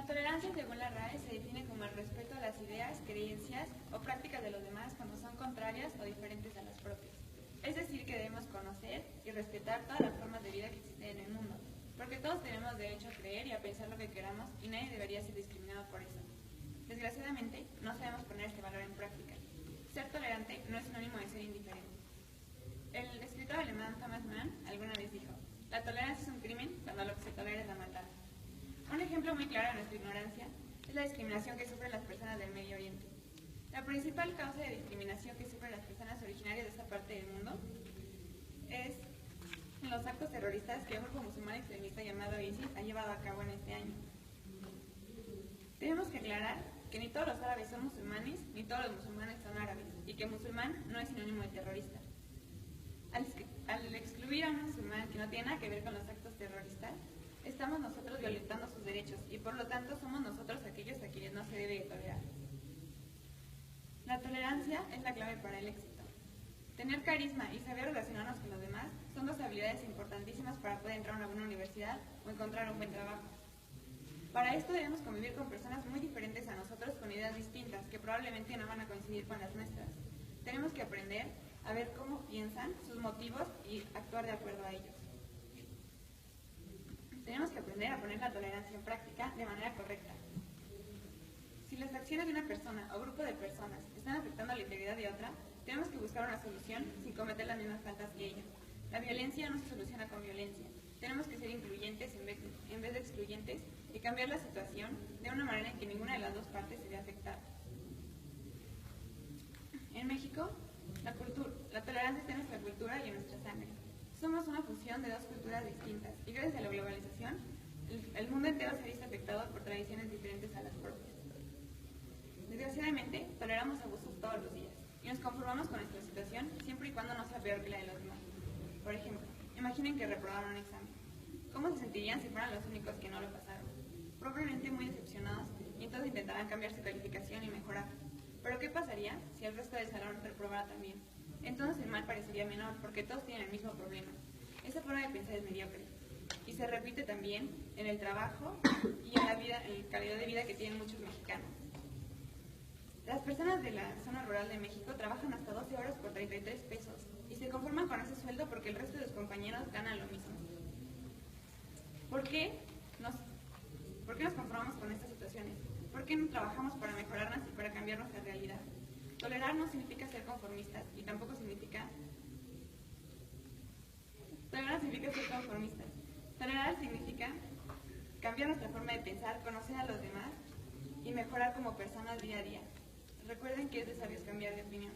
La tolerancia, según la RAE, se define como el respeto a las ideas, creencias o prácticas de los demás cuando son contrarias o diferentes a las propias. Es decir, que debemos conocer y respetar todas las formas de vida que existen en el mundo, porque todos tenemos derecho a creer y a pensar lo que queramos y nadie debería ser discriminado por eso. Desgraciadamente, no sabemos poner este valor en práctica. Ser tolerante no es sinónimo de ser indiferente. El escritor alemán Thomas Mann alguna vez dijo: la tolerancia es un crimen cuando lo que se tolera es la maldad. Un ejemplo muy claro de nuestra ignorancia es la discriminación que sufren las personas del Medio Oriente. La principal causa de discriminación que sufren las personas originarias de esta parte del mundo es los actos terroristas que un grupo musulmán extremista llamado ISIS ha llevado a cabo en este año. Tenemos que aclarar que ni todos los árabes son musulmanes, ni todos los musulmanes son árabes, y que musulmán no es sinónimo de terrorista. Al excluir a un musulmán que no tiene nada que ver con los actos terroristas, estamos nosotros violentando sus derechos y por lo tanto somos nosotros aquellos a quienes no se debe tolerar. La tolerancia es la clave para el éxito. Tener carisma y saber relacionarnos con los demás son dos habilidades importantísimas para poder entrar a una buena universidad o encontrar un buen trabajo. Para esto debemos convivir con personas muy diferentes a nosotros con ideas distintas que probablemente no van a coincidir con las nuestras. Tenemos que aprender a ver cómo piensan, sus motivos y actuar de acuerdo a ellos. Tenemos que aprender a poner la tolerancia en práctica de manera correcta. Si las acciones de una persona o grupo de personas están afectando la integridad de otra, tenemos que buscar una solución sin cometer las mismas faltas que ella. La violencia no se soluciona con violencia. Tenemos que ser incluyentes en vez de excluyentes y cambiar la situación de una manera en que ninguna de las dos partes se vea afectada. En México, la tolerancia está en nuestra cultura y en nuestra sangre. Somos una fusión de dos culturas distintas y gracias a la globalización, el mundo entero se ha visto afectado por tradiciones diferentes a las propias. Desgraciadamente, toleramos abusos todos los días y nos conformamos con nuestra situación siempre y cuando no sea peor que la de los demás. Por ejemplo, imaginen que reprobaron un examen. ¿Cómo se sentirían si fueran los únicos que no lo pasaron? Probablemente muy decepcionados y entonces intentarán cambiar su calificación y mejorar. Pero ¿qué pasaría si el resto del salón reprobara también? Entonces el mal parecería menor porque todos tienen el mismo problema. Esa forma de pensar es mediocre. Y se repite también en el trabajo y en la calidad de vida que tienen muchos mexicanos. Las personas de la zona rural de México trabajan hasta 12 horas por 33 pesos y se conforman con ese sueldo porque el resto de sus compañeros ganan lo mismo. ¿Por qué nos conformamos con estas situaciones? ¿Por qué no trabajamos para mejorarnos y para cambiar nuestra realidad? Tolerar no significa ser conformistas y tampoco significa... Tolerar significa ser conformistas. Tolerar significa cambiar nuestra forma de pensar, conocer a los demás y mejorar como personas día a día. Recuerden que es de sabios cambiar de opinión.